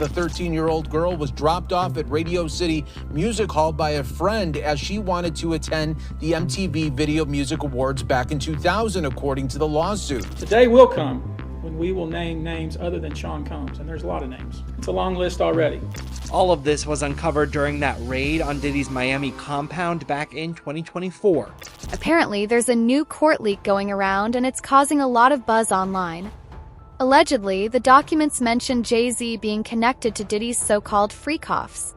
The 13-year-old girl was dropped off at Radio City Music Hall by a friend as she wanted to attend the MTV Video Music Awards back in 2000, according to the lawsuit. The day will come when we will name names other than Sean Combs, and there's a lot of names. It's a long list already. All of this was uncovered during that raid on Diddy's Miami compound back in 2024. Apparently, there's a new court leak going around, and it's causing a lot of buzz online. Allegedly, the documents mention Jay-Z being connected to Diddy's so-called freak-offs.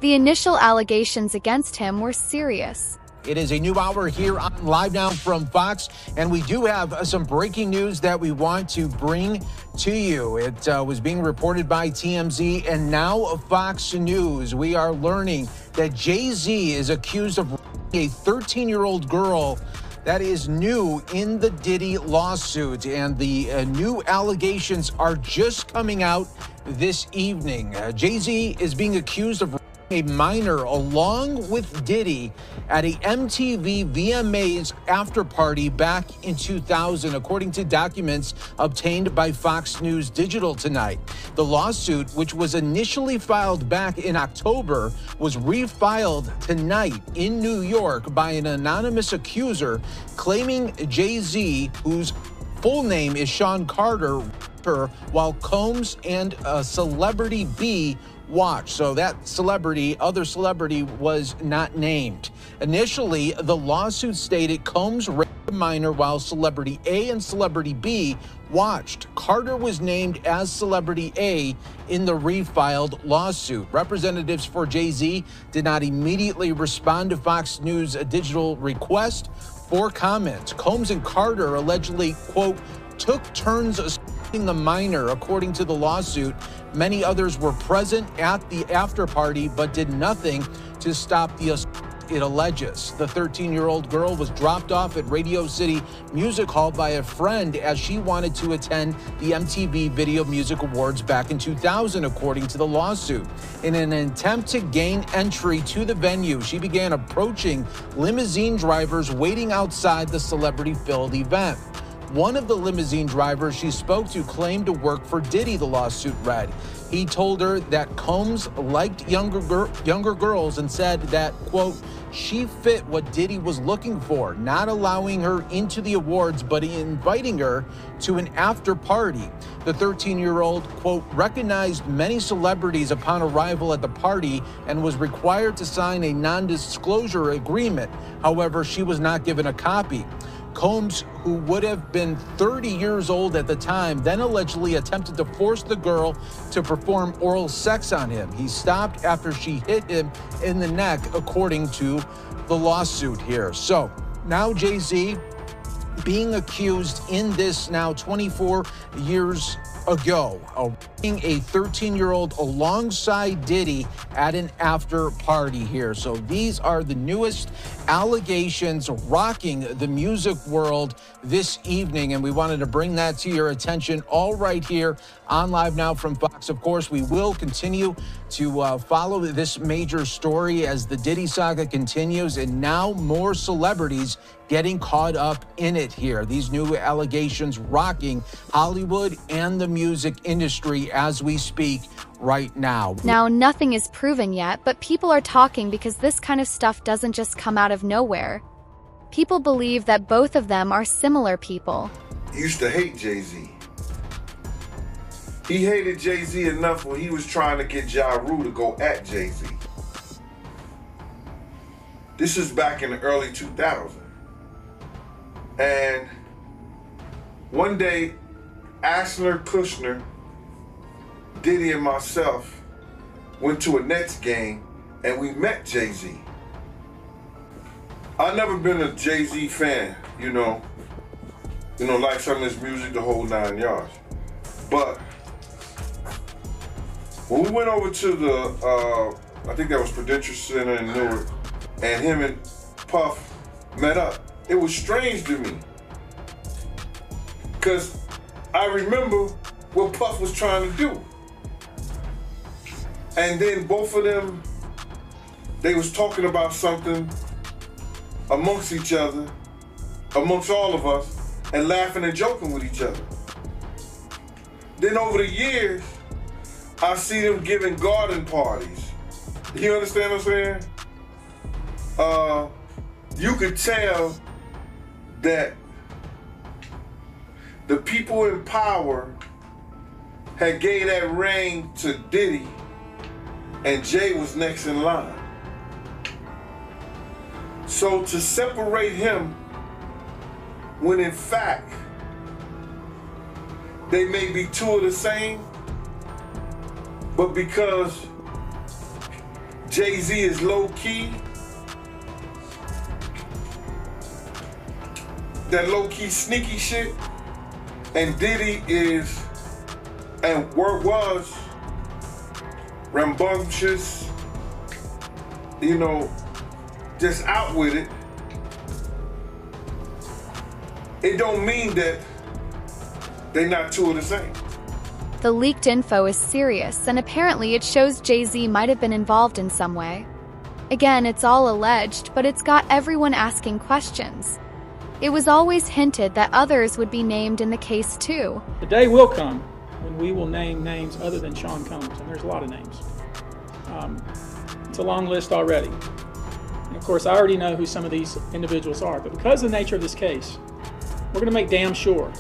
The initial allegations against him were serious. It is a new hour here on Live Now from Fox, and we do have some breaking news that we want to bring to you. It was being reported by TMZ and now Fox News. We are learning that Jay-Z is accused of a 13-year-old girl. That is new in the Diddy lawsuit, and the new allegations are just coming out this evening. Jay-Z is being accused of a minor along with Diddy at a MTV VMAs after party back in 2000, according to documents obtained by Fox News Digital tonight. The lawsuit, which was initially filed back in October, was refiled tonight in New York by an anonymous accuser claiming Jay-Z, whose full name is Sean Carter, while Combs and Celebrity B watch. So that other celebrity was not named. Initially, the lawsuit stated Combs raped a minor while Celebrity A and Celebrity B watched. Carter was named as Celebrity A in the refiled lawsuit. Representatives for Jay-Z did not immediately respond to Fox News Digital request for comment. Combs and Carter allegedly, quote, took turns assaulting the minor, according to the lawsuit. Many others were present at the after party but did nothing to stop the assault, it alleges. The 13-year-old girl was dropped off at Radio City Music Hall by a friend as she wanted to attend the MTV Video Music Awards back in 2000, according to the lawsuit. In an attempt to gain entry to the venue, she began approaching limousine drivers waiting outside the celebrity-filled event. One of the limousine drivers she spoke to claimed to work for Diddy, the lawsuit read. He told her that Combs liked younger girls and said that, quote, she fit what Diddy was looking for, not allowing her into the awards, but inviting her to an after party. The 13-year-old, quote, recognized many celebrities upon arrival at the party and was required to sign a non-disclosure agreement. However, she was not given a copy. Combs, who would have been 30 years old at the time, then allegedly attempted to force the girl to perform oral sex on him. He stopped after she hit him in the neck, according to the lawsuit here. So now Jay-Z being accused in this now 24 years ago of being a 13-year-old alongside Diddy at an after party here. So these are the newest allegations rocking the music world this evening, and we wanted to bring that to your attention all right here on Live Now from Fox. Of course, we will continue to follow this major story as the Diddy saga continues, and now more celebrities getting caught up in it here. These new allegations rocking Hollywood and the music industry as we speak right now. Now, nothing is proven yet, but people are talking because this kind of stuff doesn't just come out of nowhere. People believe that both of them are similar people. He used to hate Jay-Z. He hated Jay-Z enough when he was trying to get Ja Rule to go at Jay-Z. This is back in the early 2000s. And one day, Ashler, Kushner, Diddy, and myself went to a Nets game and we met Jay-Z. I've never been a Jay-Z fan, you know, like some of his music, the whole 9 yards. But when we went over to the, I think that was Prudential Center in Newark, and him and Puff met up, it was strange to me. Because I remember what Puff was trying to do. And then both of them, they was talking about something amongst each other, amongst all of us, and laughing and joking with each other. Then over the years, I see them giving garden parties. You understand what I'm saying? You could tell that the people in power had gave that reign to Diddy, and Jay was next in line. So to separate him, when in fact they may be two of the same, but because Jay-Z is low-key, that low-key sneaky shit, and Diddy is, and was, rambunctious, you know, just out with it, it don't mean that they're not two of the same. The leaked info is serious, and apparently it shows Jay-Z might have been involved in some way. Again, it's all alleged, but it's got everyone asking questions. It was always hinted that others would be named in the case too. The day will come when we will name names other than Sean Combs, and there's a lot of names. It's a long list already. And of course, I already know who some of these individuals are, but because of the nature of this case, we're going to make damn sure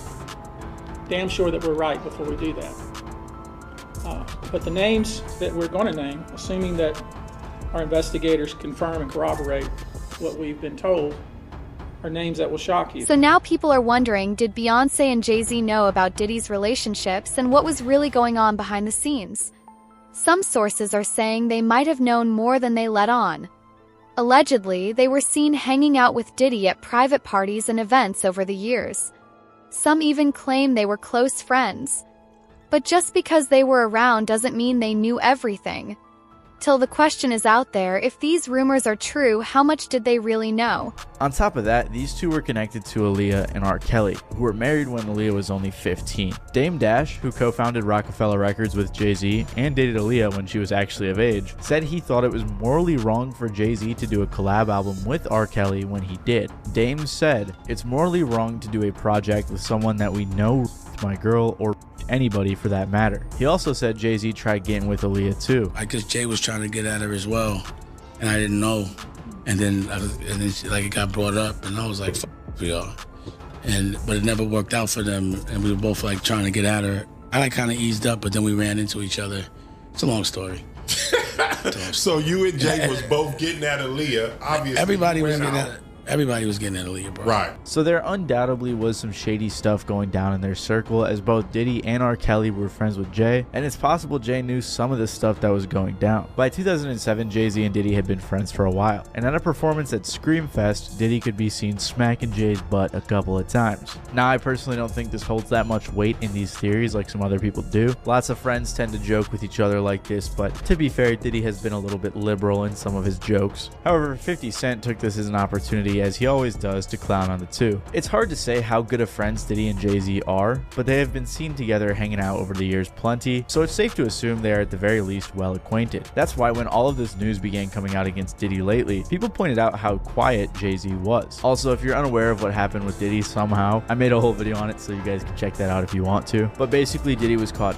that we're right before we do that. But the names that we're going to name, assuming that our investigators confirm and corroborate what we've been told, are names that will shock you. So now people are wondering, did Beyoncé and Jay-Z know about Diddy's relationships and what was really going on behind the scenes? Some sources are saying they might have known more than they let on. Allegedly, they were seen hanging out with Diddy at private parties and events over the years. Some even claim they were close friends. But just because they were around doesn't mean they knew everything. Till the question is out there, if these rumors are true, how much did they really know? On top of that, these two were connected to Aaliyah and R. Kelly, who were married when Aaliyah was only 15. Dame Dash, who co-founded Rockefeller Records with Jay-Z and dated Aaliyah when she was actually of age, said he thought it was morally wrong for Jay-Z to do a collab album with R. Kelly when he did. Dame said, "It's morally wrong to do a project with someone that we know my girl or anybody for that matter." He also said Jay-Z tried getting with Aaliyah too. I guess Jay was trying to get at her as well, and I didn't know. And then it got brought up, and I was like, "F for y'all." But it never worked out for them, and we were both like trying to get at her. I kind of eased up, but then we ran into each other. It's a long story. So you and Jay was both getting at Aaliyah. Obviously, everybody was getting at her. Everybody was getting at Aaliyah, bro. Right. So there undoubtedly was some shady stuff going down in their circle, as both Diddy and R. Kelly were friends with Jay, and it's possible Jay knew some of the stuff that was going down. By 2007, Jay-Z and Diddy had been friends for a while, and at a performance at Screamfest, Diddy could be seen smacking Jay's butt a couple of times. Now, I personally don't think this holds that much weight in these theories like some other people do. Lots of friends tend to joke with each other like this, but to be fair, Diddy has been a little bit liberal in some of his jokes. However, 50 Cent took this as an opportunity, as he always does, to clown on the two. It's hard to say how good of friends Diddy and Jay-Z are, but they have been seen together hanging out over the years plenty, so it's safe to assume they are at the very least well acquainted. That's why when all of this news began coming out against Diddy lately, people pointed out how quiet Jay-Z was. Also, if you're unaware of what happened with Diddy somehow, I made a whole video on it, so you guys can check that out if you want to. But basically, Diddy was caught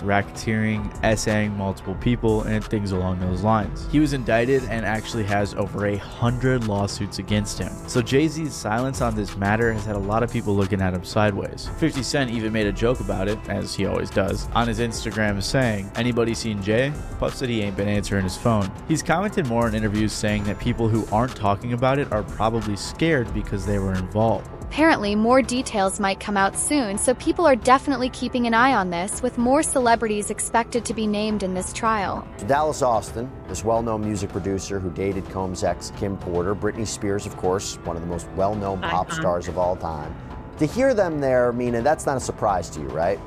racketeering, essaying multiple people, and things along those lines. He was indicted and actually has over 100 lawsuits against him. So Jay-Z's silence on this matter has had a lot of people looking at him sideways. 50 Cent even made a joke about it, as he always does, on his Instagram saying, "Anybody seen Jay?" Puff said he ain't been answering his phone. He's commented more in interviews saying that people who aren't talking about it are probably scared because they were involved. Apparently, more details might come out soon, so people are definitely keeping an eye on this, with more celebrities expected to be named in this trial. Dallas Austin, this well-known music producer who dated Combs' ex Kim Porter, Britney Spears, of course, one of the most well-known pop stars of all time. To hear them there, Mina, that's not a surprise to you, right?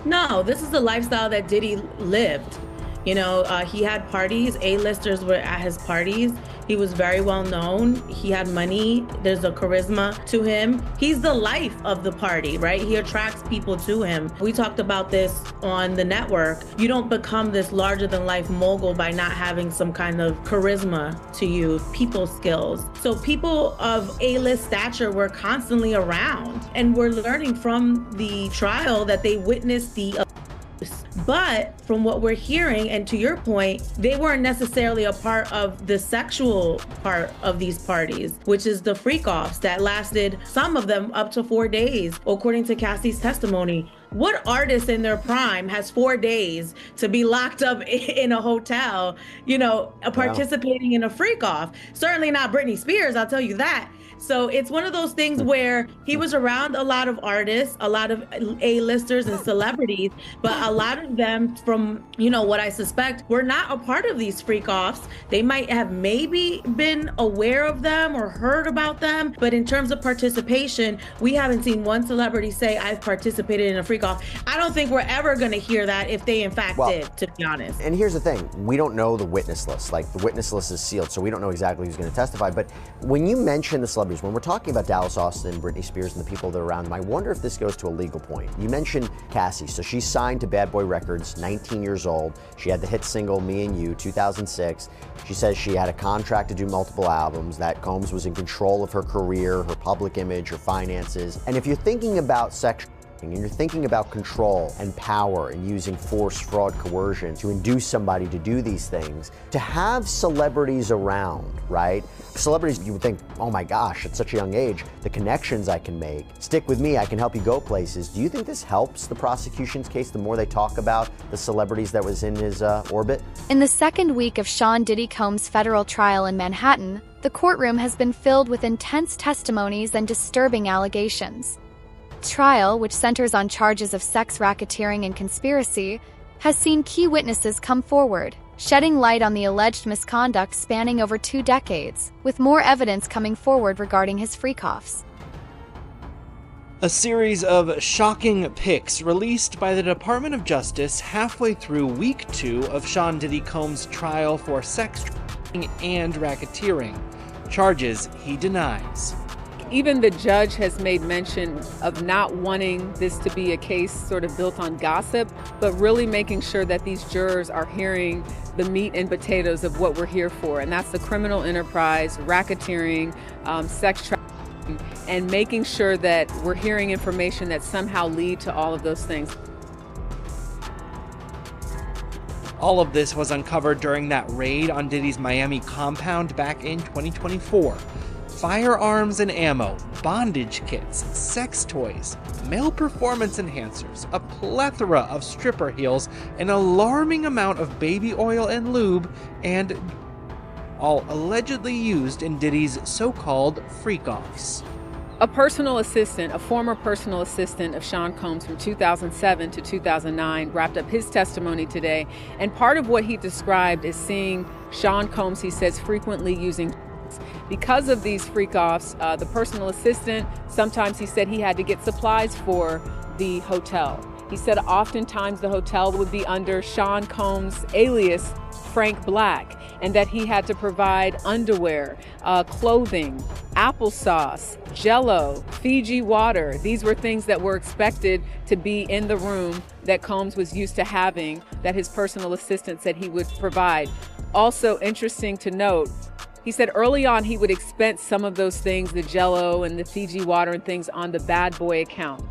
No, this is the lifestyle that Diddy lived. You know, he had parties, A-listers were at his parties. He was very well known. He had money. There's a charisma to him. He's the life of the party, right? He attracts people to him. We talked about this on the network. You don't become this larger than life mogul by not having some kind of charisma to you, people skills. So people of A-list stature were constantly around, and we're learning from the trial that they witnessed the abuse But from what we're hearing, and to your point, they weren't necessarily a part of the sexual part of these parties, which is the freak-offs that lasted, some of them, up to 4 days, according to Cassie's testimony. What artist in their prime has 4 days to be locked up in a hotel, participating in a freak-off? Certainly not Britney Spears, I'll tell you that. So it's one of those things where he was around a lot of artists, a lot of A-listers and celebrities, but a lot of them, from what I suspect, were not a part of these freak-offs. They might have maybe been aware of them or heard about them, but in terms of participation, we haven't seen one celebrity say, I've participated in a freak-off. I don't think we're ever going to hear that if they in fact did, to be honest. And here's the thing, we don't know the witness list. Like, the witness list is sealed, so we don't know exactly who's going to testify. But when you mention the celebrities, when we're talking about Dallas Austin, Britney Spears, and the people that are around them, I wonder if this goes to a legal point. You mentioned Cassie, so she's signed to Bad Boy Records, 19 years old. She had the hit single, Me and You, 2006. She says she had a contract to do multiple albums, that Combs was in control of her career, her public image, her finances. And if you're thinking about sex, and you're thinking about control and power and using force, fraud, coercion to induce somebody to do these things, to have celebrities around, right? Celebrities, you would think, oh my gosh, at such a young age, the connections I can make. Stick with me, I can help you go places. Do you think this helps the prosecution's case the more they talk about the celebrities that was in his orbit? In the second week of Sean Diddy Combs' federal trial in Manhattan, the courtroom has been filled with intense testimonies and disturbing allegations. Trial, which centers on charges of sex racketeering and conspiracy, has seen key witnesses come forward, shedding light on the alleged misconduct spanning over 2 decades, with more evidence coming forward regarding his freak-offs. A series of shocking pics released by the Department of Justice halfway through week 2 of Sean Diddy Combs' trial for sex trafficking and racketeering, charges he denies. Even the judge has made mention of not wanting this to be a case sort of built on gossip, but really making sure that these jurors are hearing the meat and potatoes of what we're here for, and that's the criminal enterprise, racketeering, sex trafficking, and making sure that we're hearing information that somehow lead to all of those things. All of this was uncovered during that raid on Diddy's Miami compound back in 2024. Firearms and ammo, bondage kits, sex toys, male performance enhancers, a plethora of stripper heels, an alarming amount of baby oil and lube, and all allegedly used in Diddy's so-called freak-offs. A personal assistant, a former personal assistant of Sean Combs from 2007 to 2009, wrapped up his testimony today, and part of what he described is seeing Sean Combs, he says, frequently using because of these freak-offs. The personal assistant, sometimes he said he had to get supplies for the hotel. He said oftentimes the hotel would be under Sean Combs' alias Frank Black, and that he had to provide underwear, clothing, applesauce, Jell-O, Fiji water. These were things that were expected to be in the room that Combs was used to having, that his personal assistant said he would provide. Also interesting to note, he said early on he would expense some of those things, the Jell-O and the Fiji water and things, on the Bad Boy account.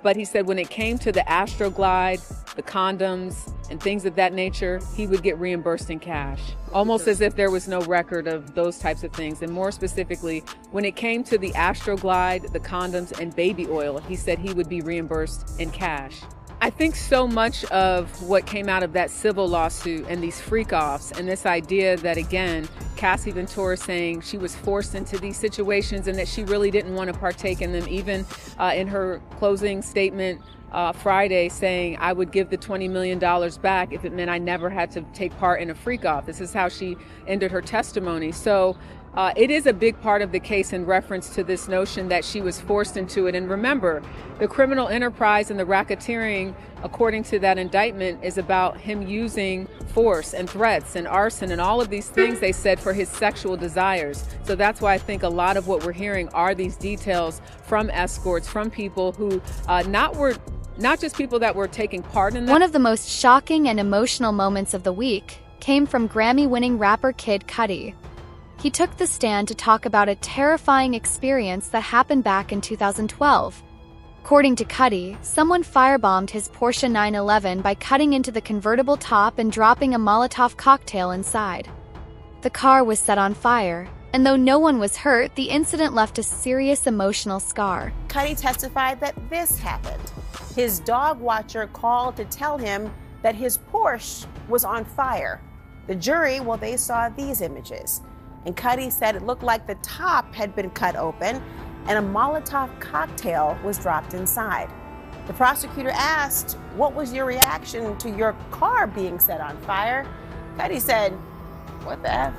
But he said when it came to the Astroglide, the condoms, and things of that nature, he would get reimbursed in cash, almost as if there was no record of those types of things. And more specifically, when it came to the Astroglide, the condoms, and baby oil, he said he would be reimbursed in cash. I think so much of what came out of that civil lawsuit and these freak-offs and this idea that, again, Cassie Ventura saying she was forced into these situations and that she really didn't want to partake in them, even in her closing statement Friday saying, I would give the $20 million back if it meant I never had to take part in a freak-off. This is how she ended her testimony. So it is a big part of the case in reference to this notion that she was forced into it. And remember, the criminal enterprise and the racketeering, according to that indictment, is about him using force and threats and arson and all of these things, they said, for his sexual desires. So that's why I think a lot of what we're hearing are these details from escorts, from people who not just people that were taking part in that. One of the most shocking and emotional moments of the week came from Grammy-winning rapper Kid Cudi. He took the stand to talk about a terrifying experience that happened back in 2012. According to Cuddy, someone firebombed his Porsche 911 by cutting into the convertible top and dropping a Molotov cocktail inside. The car was set on fire, and though no one was hurt, the incident left a serious emotional scar. Cuddy testified that this happened. His dog watcher called to tell him that his Porsche was on fire. The jury, well, they saw these images. And Cuddy said it looked like the top had been cut open and a Molotov cocktail was dropped inside. The prosecutor asked, "What was your reaction to your car being set on fire?" Cuddy said, "What the F?"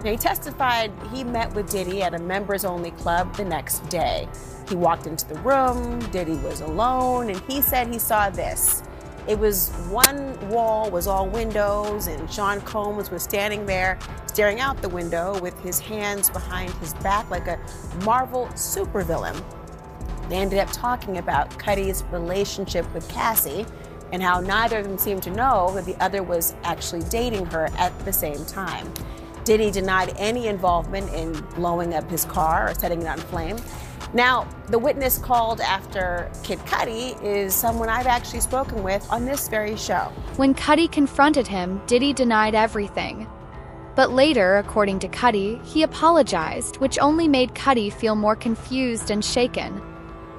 Now, he testified he met with Diddy at a members-only club the next day. He walked into the room, Diddy was alone, and he said he saw this. It was one wall was all windows, and Sean Combs was standing there staring out the window with his hands behind his back like a Marvel supervillain. They ended up talking about Cuddy's relationship with Cassie and how neither of them seemed to know that the other was actually dating her at the same time. Diddy denied any involvement in blowing up his car or setting it on flame. Now, the witness called after Kid Cudi is someone I've actually spoken with on this very show. When Cuddy confronted him, Diddy denied everything. But later, according to Cuddy, he apologized, which only made Cuddy feel more confused and shaken.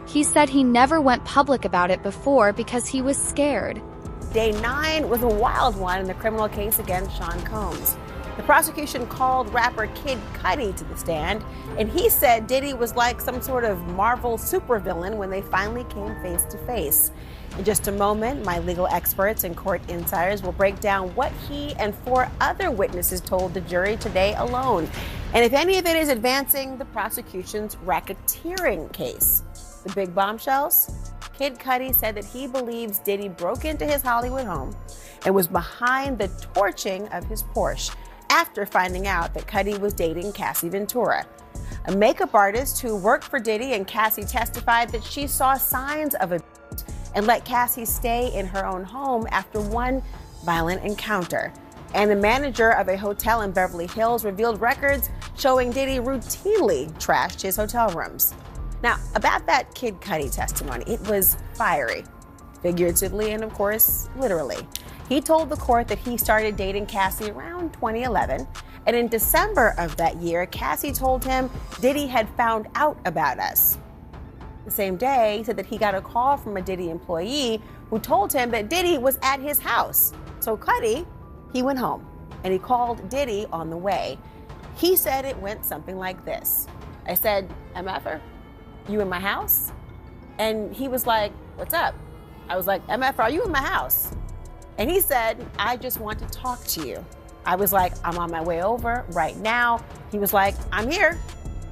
He said he never went public about it before because he was scared. Day 9 was a wild one in the criminal case against Sean Combs. The prosecution called rapper Kid Cudi to the stand, and he said Diddy was like some sort of Marvel supervillain when they finally came face to face. In just a moment, my legal experts and court insiders will break down what he and 4 other witnesses told the jury today alone, and if any of it is advancing the prosecution's racketeering case. The big bombshells? Kid Cudi said that he believes Diddy broke into his Hollywood home and was behind the torching of his Porsche after finding out that Cudi was dating Cassie Ventura. A makeup artist who worked for Diddy and Cassie testified that she saw signs of abuse and let Cassie stay in her own home after one violent encounter. And the manager of a hotel in Beverly Hills revealed records showing Diddy routinely trashed his hotel rooms. Now, about that Kid Cudi testimony, it was fiery, figuratively and, of course, literally. He told the court that he started dating Cassie around 2011, and in December of that year, Cassie told him Diddy had found out about us. The same day, he said that he got a call from a Diddy employee who told him that Diddy was at his house. So Cudi, he went home, and he called Diddy on the way. He said it went something like this. I said, "MFer, you in my house?" And he was like, "What's up?" I was like, "MFer, are you in my house?" And he said, "I just want to talk to you." I was like, "I'm on my way over right now." He was like, "I'm here."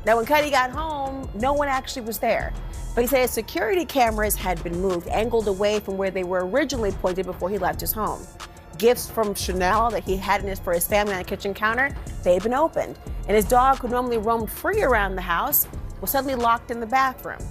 Now, when Cudi got home, no one actually was there. But he said his security cameras had been moved, angled away from where they were originally pointed before he left his home. Gifts from Chanel that he had for his family on the kitchen counter, they had been opened. And his dog, who normally roamed free around the house, was suddenly locked in the bathroom.